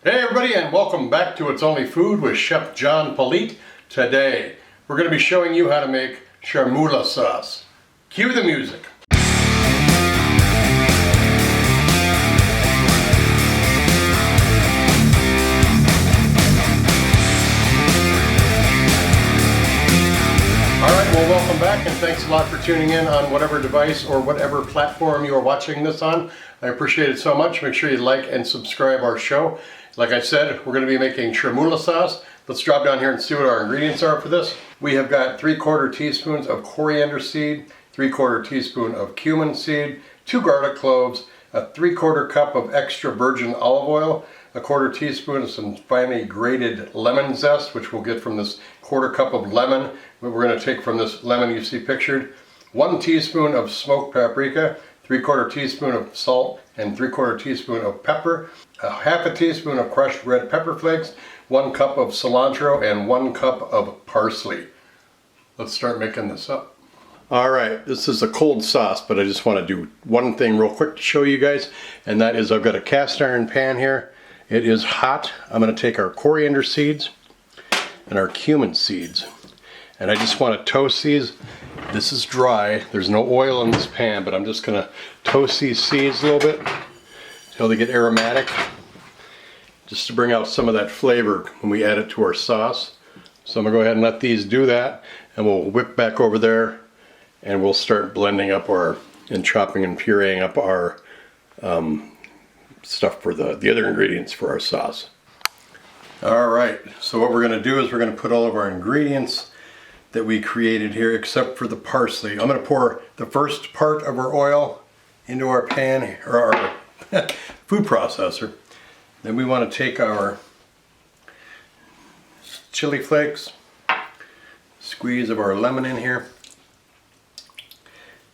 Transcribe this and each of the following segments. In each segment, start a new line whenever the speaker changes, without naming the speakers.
Hey everybody, and welcome back to It's Only Food with Chef John Politte. Today we're going to be showing you how to make chermoula sauce. Cue the music. Alright, well welcome back, and thanks a lot for tuning in on whatever device or whatever platform you are watching this on. I appreciate it so much. Make sure you like and subscribe our show. Like I said, we're going to be making chermoula sauce. Let's drop down here and see what our ingredients are for this. We have got 3/4 teaspoons of coriander seed, 3/4 teaspoon of cumin seed, 2 garlic cloves, a 3/4 cup of extra virgin olive oil, a 1/4 teaspoon of some finely grated lemon zest, which we'll get from this 1/4 cup of lemon that we're going to take from this lemon you see pictured, 1 teaspoon of smoked paprika, 3/4 teaspoon of salt, and 3/4 teaspoon of pepper, a 1/2 teaspoon of crushed red pepper flakes, 1 cup of cilantro, and 1 cup of parsley. Let's start making this up. Alright, this is a cold sauce, but I just want to do one thing real quick to show you guys, and that is I've got a cast iron pan here. It is hot. I'm going to take our coriander seeds and our cumin seeds, and I just want to toast these. This is dry. There's no oil in this pan, but I'm just going to toast these seeds a little bit until they get aromatic, just to bring out some of that flavor when we add it to our sauce. So I'm going to go ahead and let these do that, and we'll whip back over there and we'll start blending up and chopping and pureeing up our stuff for the other ingredients for our sauce. Alright, so what we're going to do is we're going to put all of our ingredients that we created here, except for the parsley. I'm going to pour the first part of our oil into our pan, or our food processor. Then we want to take our chili flakes, squeeze of our lemon in here.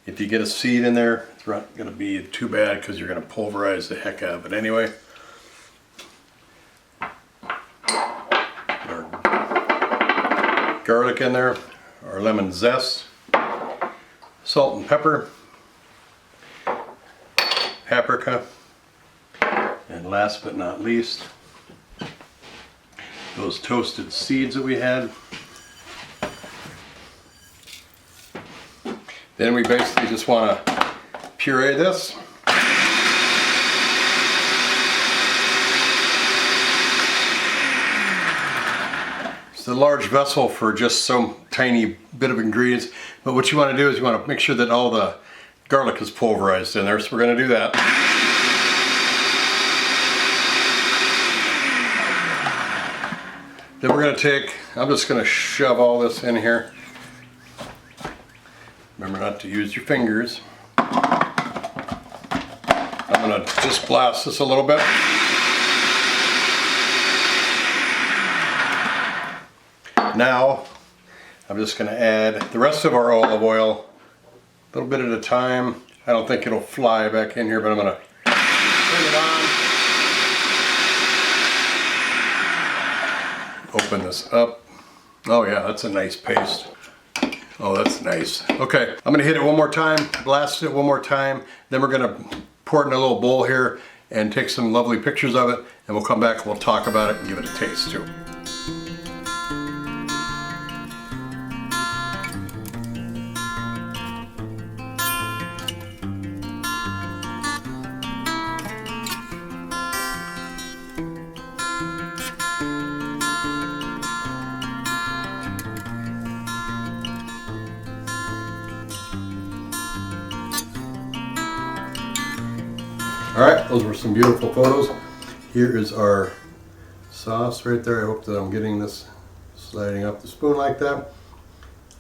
If you get a seed in there, it's not going to be too bad because you're going to pulverize the heck out of it anyway. Our garlic in there, our lemon zest, salt and pepper, paprika, and last but not least, those toasted seeds that we had. Then we basically just want to puree this. It's a large vessel for just some tiny bit of ingredients, but what you want to do is you want to make sure that all the garlic is pulverized in there, so we're going to do that. Then we're going to take, I'm just going to shove all this in here. Remember not to use your fingers. I'm going to just blast this a little bit. Now, I'm just going to add the rest of our olive oil, a little bit at a time. I don't think it'll fly back in here, but I'm going to turn it on. Open this up. Oh yeah, that's a nice paste. Oh, that's nice. Okay, I'm going to hit it one more time, blast it one more time, then we're going to pour it in a little bowl here and take some lovely pictures of it, and we'll come back and we'll talk about it and give it a taste too. Alright, those were some beautiful photos. Here is our sauce right there. I hope that I'm getting this sliding up the spoon like that.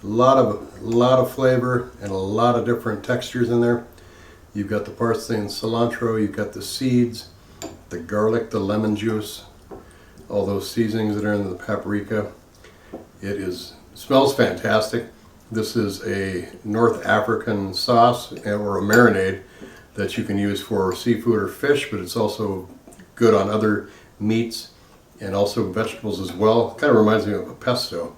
A lot of flavor and a lot of different textures in there. You've got the parsley and cilantro, you've got the seeds, the garlic, the lemon juice, all those seasonings that are in the paprika. It smells fantastic. This is a North African sauce or a marinade that you can use for seafood or fish, but it's also good on other meats and also vegetables as well. It kind of reminds me of a pesto.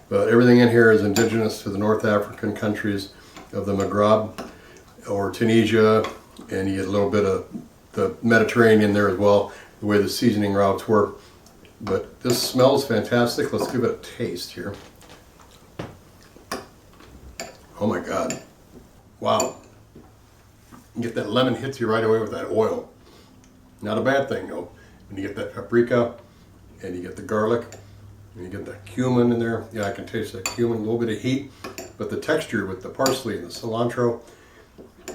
But everything in here is indigenous to the North African countries of the Maghreb or Tunisia, and you get a little bit of the Mediterranean there as well. the way the seasoning routes work. But this smells fantastic. Let's give it a taste here. Oh my God. Wow. You get that lemon hits you right away with that oil. Not a bad thing though. When you get that paprika and you get the garlic and you get that cumin in there. Yeah, I can taste that cumin, a little bit of heat, but the texture with the parsley and the cilantro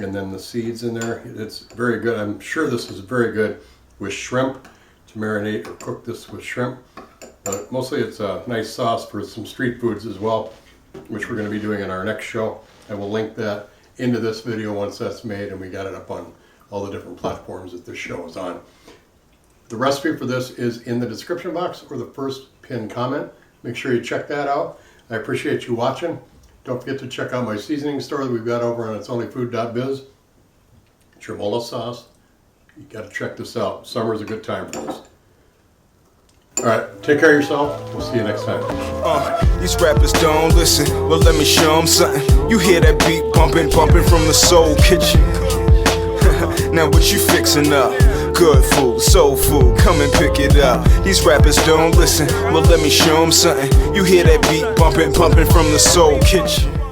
and then the seeds in there, it's very good. I'm sure this is very good with shrimp, to marinate or cook this with shrimp. But mostly it's a nice sauce for some street foods as well, which we're going to be doing in our next show. I will link that into this video once that's made and we got it up on all the different platforms that this show is on. The recipe for this is in the description box or the first pinned comment. Make sure you check that out. I appreciate you watching. Don't forget to check out my seasoning store that we've got over on itsonlyfood.biz. Chermoula sauce. You got to check this out. Summer's a good time for this. All right, take care of yourself. We'll see you next time.
These rappers don't listen, well let me show them something. You hear that beat bumping, bumping from the soul kitchen. Now what you fixing up? Good food, soul food, come and pick it up. These rappers don't listen, well let me show them something. You hear that beat bumping, bumping from the soul kitchen.